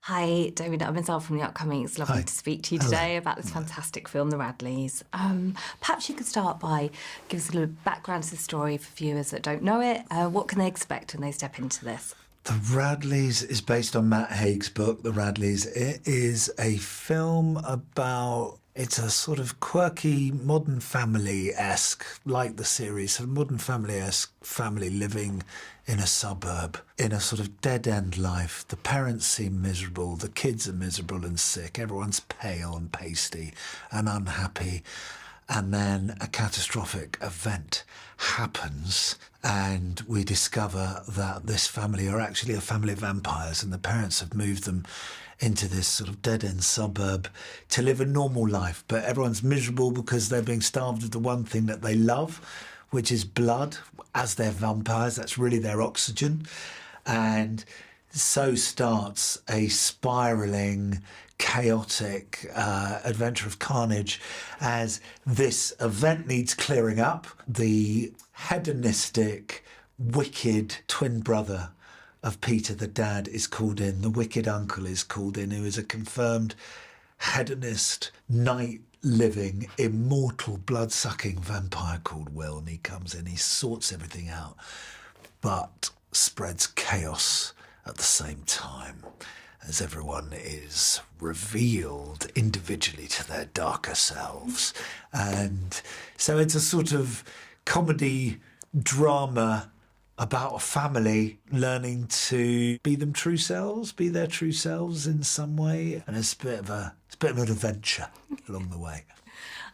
Hi, David. I'm Isabel from the upcoming. It's lovely Hi. to speak to you Hello. today about this fantastic film, The Radleys. Perhaps you could start by giving us a little background to the story for viewers that don't know it. What can they expect when they step into this? The Radleys is based on Matt Haig's book, The Radleys. It is a film about... It's a sort of quirky, modern family-esque, like the series, sort of modern family-esque family living in a suburb, in a sort of dead-end life. The parents seem miserable, the kids are miserable and sick, everyone's pale and pasty and unhappy. And then a catastrophic event happens and we discover that this family are actually a family of vampires and the parents have moved them into this sort of dead-end suburb to live a normal life. But everyone's miserable because they're being starved of the one thing that they love, which is blood. As they're vampires, that's really their oxygen. And so starts a spiralling, chaotic adventure of carnage as this event needs clearing up. The hedonistic, wicked twin brother of Peter, the dad, is called in. The wicked uncle is called in, who is a confirmed hedonist, night-living, immortal, blood-sucking vampire called Will. And he comes in, he sorts everything out, but spreads chaos at the same time as everyone is revealed individually to their darker selves. And so it's a sort of comedy drama about a family learning to be them true selves, be their true selves in some way. And it's a bit of an adventure along the way.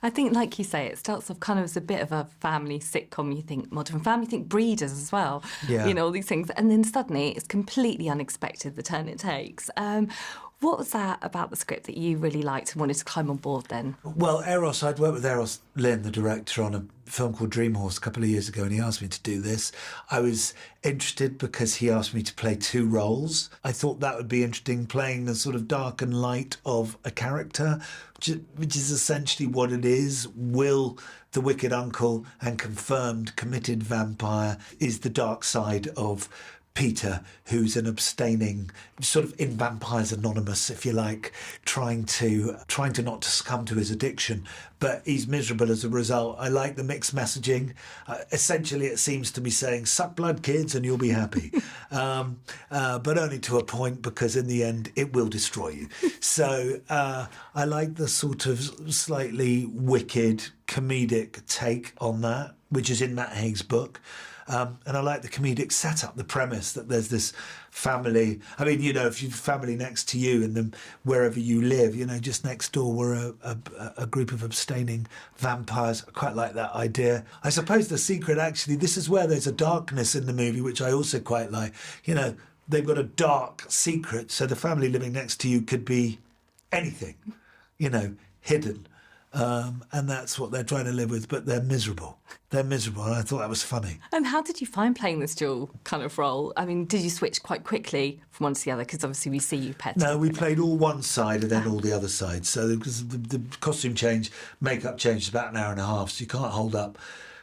I think, like you say, it starts off kind of as a bit of a family sitcom. You think Modern Family, you think Breeders as well, Yeah. you know, all these things. And then suddenly it's completely unexpected, the turn it takes. What was that about the script that you really liked and wanted to climb on board then? Well, Eros, I'd worked with Eros Lynn, the director, on a film called Dream Horse a couple of years ago, and he asked me to do this. I was interested because he asked me to play two roles. I thought that would be interesting, playing the sort of dark and light of a character, which is essentially what it is. Will, the wicked uncle and confirmed committed vampire, is the dark side of Peter, who's an abstaining, sort of in Vampires Anonymous, if you like, trying to not to succumb to his addiction, but he's miserable as a result. I like the mixed messaging. Essentially, it seems to be saying, suck blood, kids, and you'll be happy. But only to a point, because in the end, it will destroy you. So I like the sort of slightly wicked, comedic take on that, which is in Matt Haig's book. And I like the comedic setup, the premise that there's this family. I mean, you know, if you've family next to you and then wherever you live, you know, just next door were a group of abstaining vampires. I quite like that idea. I suppose the secret, actually, this is where there's a darkness in the movie, which I also quite like. You know, they've got a dark secret, so the family living next to you could be anything, you know, hidden. And that's what they're trying to live with, but they're miserable. They're miserable, and I thought that was funny. And how did you find playing this dual kind of role? I mean, did you switch quite quickly from one to the other? Because obviously we see you pet. No, we played all one side and then all the other side. So because the costume change, makeup change is about an hour and a half, so you can't hold up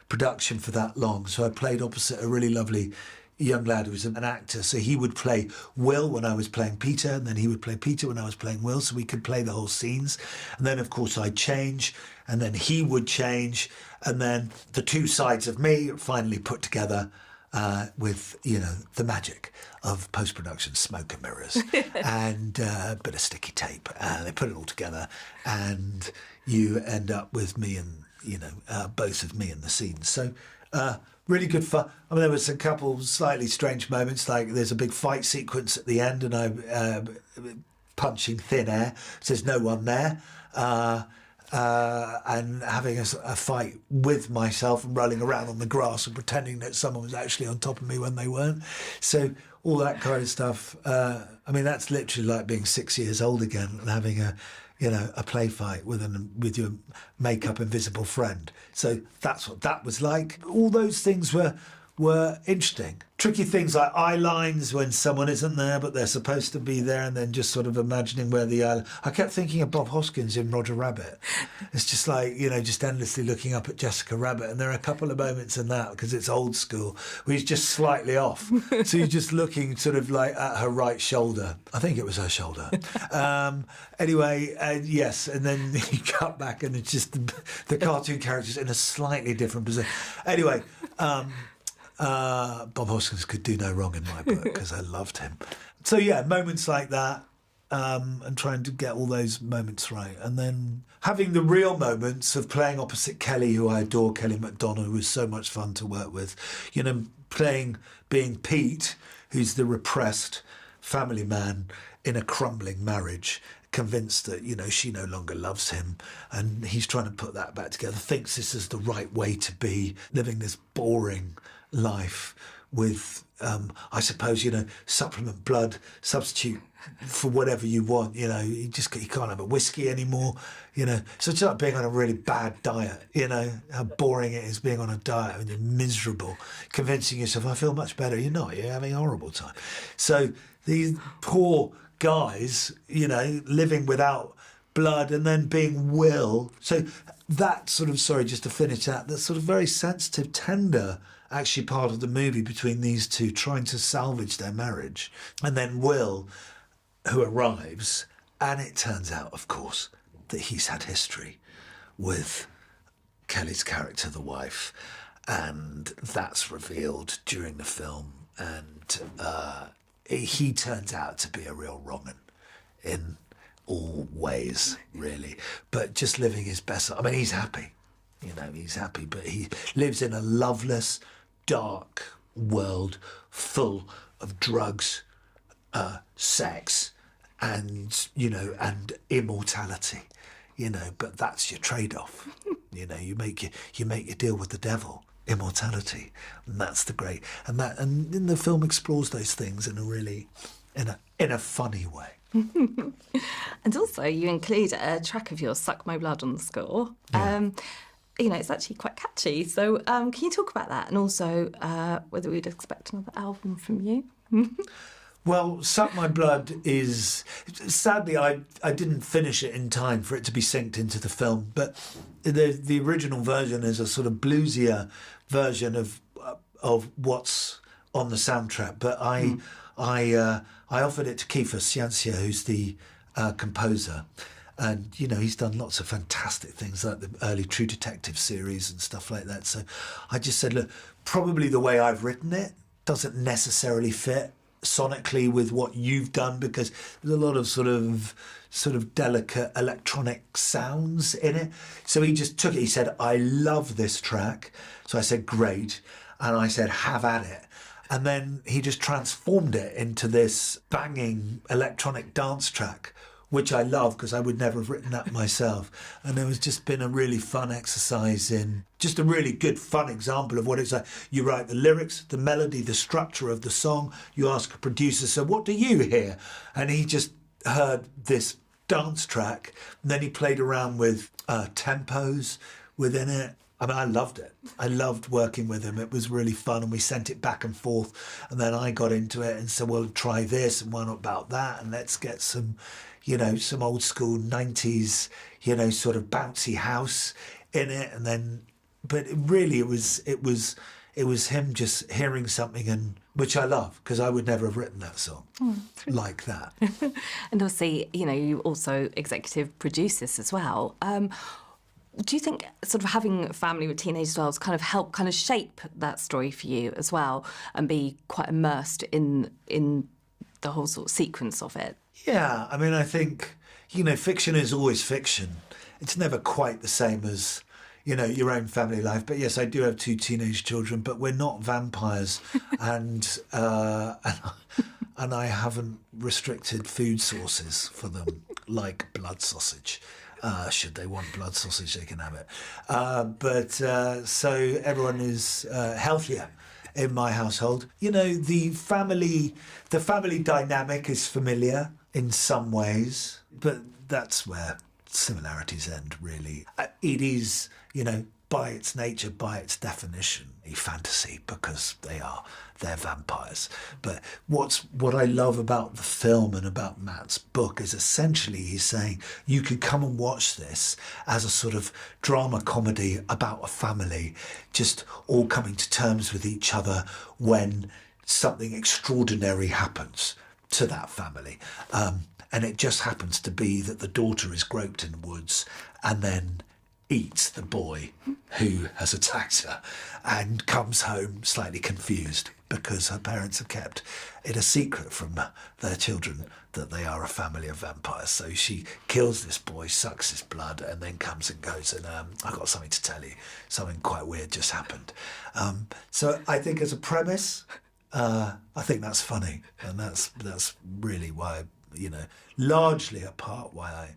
production for that long. So I played opposite a really lovely young lad who was an actor, so he would play Will when I was playing Peter, and then he would play Peter when I was playing Will, so we could play the whole scenes. And then, of course, I'd change, and then he would change, and then the two sides of me finally put together with, you know, the magic of post-production smoke and mirrors and a bit of sticky tape. They put it all together, and you end up with me and, you know, both of me in the scenes. So really good fun. I mean, there was a couple slightly strange moments, like there's a big fight sequence at the end and I'm punching thin air, so there's no one there, and having a fight with myself and rolling around on the grass and pretending that someone was actually on top of me when they weren't. So all that kind of stuff. I mean, that's literally like being 6 years old again and having a play fight with your make-up invisible friend. So that's what that was like. All those things were were interesting. Tricky things like eye lines when someone isn't there but they're supposed to be there, and then just sort of imagining where the eye... I kept thinking of Bob Hoskins in Roger Rabbit. It's just like, just endlessly looking up at Jessica Rabbit, and there are a couple of moments in that, because it's old school, where he's just slightly off. So you're just looking sort of like at her right shoulder. I think it was her shoulder. Anyway, yes, and then you cut back and it's just the cartoon characters in a slightly different position. Anyway... Bob Hoskins could do no wrong in my book, because I loved him. So yeah, moments like that, and trying to get all those moments right. And then having the real moments of playing opposite Kelly, who I adore, Kelly Macdonald, who was so much fun to work with. Being Pete, who's the repressed family man in a crumbling marriage, convinced that, she no longer loves him, and he's trying to put that back together, thinks this is the right way to be, living this boring life with, I suppose, supplement blood, substitute for whatever you want, you can't have a whiskey anymore, So it's like being on a really bad diet, how boring it is being on a diet and you're miserable, convincing yourself, I feel much better. You're not, you're having a horrible time. So these poor guys, living without blood, and then being Will. So that sort of, sorry, just to finish that sort of very sensitive, tender, actually part of the movie between these two trying to salvage their marriage. And then Will, who arrives, and it turns out, of course, that he's had history with Kelly's character, the wife, and that's revealed during the film. And he turns out to be a real wrong'un in all ways, really, but just living his best. I mean, he's happy, he's happy, but he lives in a loveless, dark world full of drugs, sex, and immortality, but that's your trade-off. You make your deal with the devil, immortality, and that's the great, and then the film explores those things in a really, in a funny way. And also you include a track of yours, Suck My Blood, on the score. Yeah. It's actually quite catchy. So can you talk about that, and also whether we'd expect another album from you? Well, Suck My Blood is... Sadly, I didn't finish it in time for it to be synced into the film, but the original version is a sort of bluesier version of what's on the soundtrack. But I offered it to Kiefer Scientia, who's the composer. And, he's done lots of fantastic things like the early True Detective series and stuff like that. So I just said, look, probably the way I've written it doesn't necessarily fit sonically with what you've done, because there's a lot of sort of delicate electronic sounds in it. So he just took it. He said, I love this track. So I said, great. And I said, have at it. And then he just transformed it into this banging electronic dance track, which I love, because I would never have written that myself. And it was just been a really fun exercise in just a really good, fun example of what it's like. You write the lyrics, the melody, the structure of the song. You ask a producer, so what do you hear? And he just heard this dance track, and then he played around with tempos within it. I mean, I loved it. I loved working with him. It was really fun, and we sent it back and forth. And then I got into it and said, well, try this and one about that, and let's get some, some old school 90s, sort of bouncy house in it. And then, but it was him just hearing something, and which I love, because I would never have written that song like that. And obviously, you also executive produce this as well. Do you think sort of having a family with teenage girls kind of help kind of shape that story for you as well, and be quite immersed in the whole sort of sequence of it? Yeah, I mean, I think, fiction is always fiction. It's never quite the same as, your own family life. But yes, I do have 2 teenage children, but we're not vampires. and I haven't restricted food sources for them, like blood sausage. Should they want blood sausage, they can have it. So everyone is healthier in my household. The family dynamic is familiar in some ways, but that's where similarities end, really. It is, by its nature, by its definition, a fantasy, because they're vampires. But what I love about the film and about Matt's book is essentially he's saying you could come and watch this as a sort of drama comedy about a family just all coming to terms with each other when something extraordinary happens to that family. And it just happens to be that the daughter is groped in the woods and then eats the boy who has attacked her and comes home slightly confused because her parents have kept it a secret from their children that they are a family of vampires. So she kills this boy, sucks his blood, and then comes and goes, and I've got something to tell you. Something quite weird just happened. So I think as a premise, I think that's funny. And that's really why, largely a part why I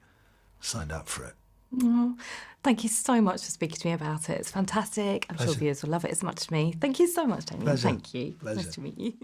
signed up for it. Oh, thank you so much for speaking to me about it. It's fantastic. I'm sure viewers will love it as much as me. Thank you so much, Damian. Pleasure. Thank you. Pleasure. Nice to meet you.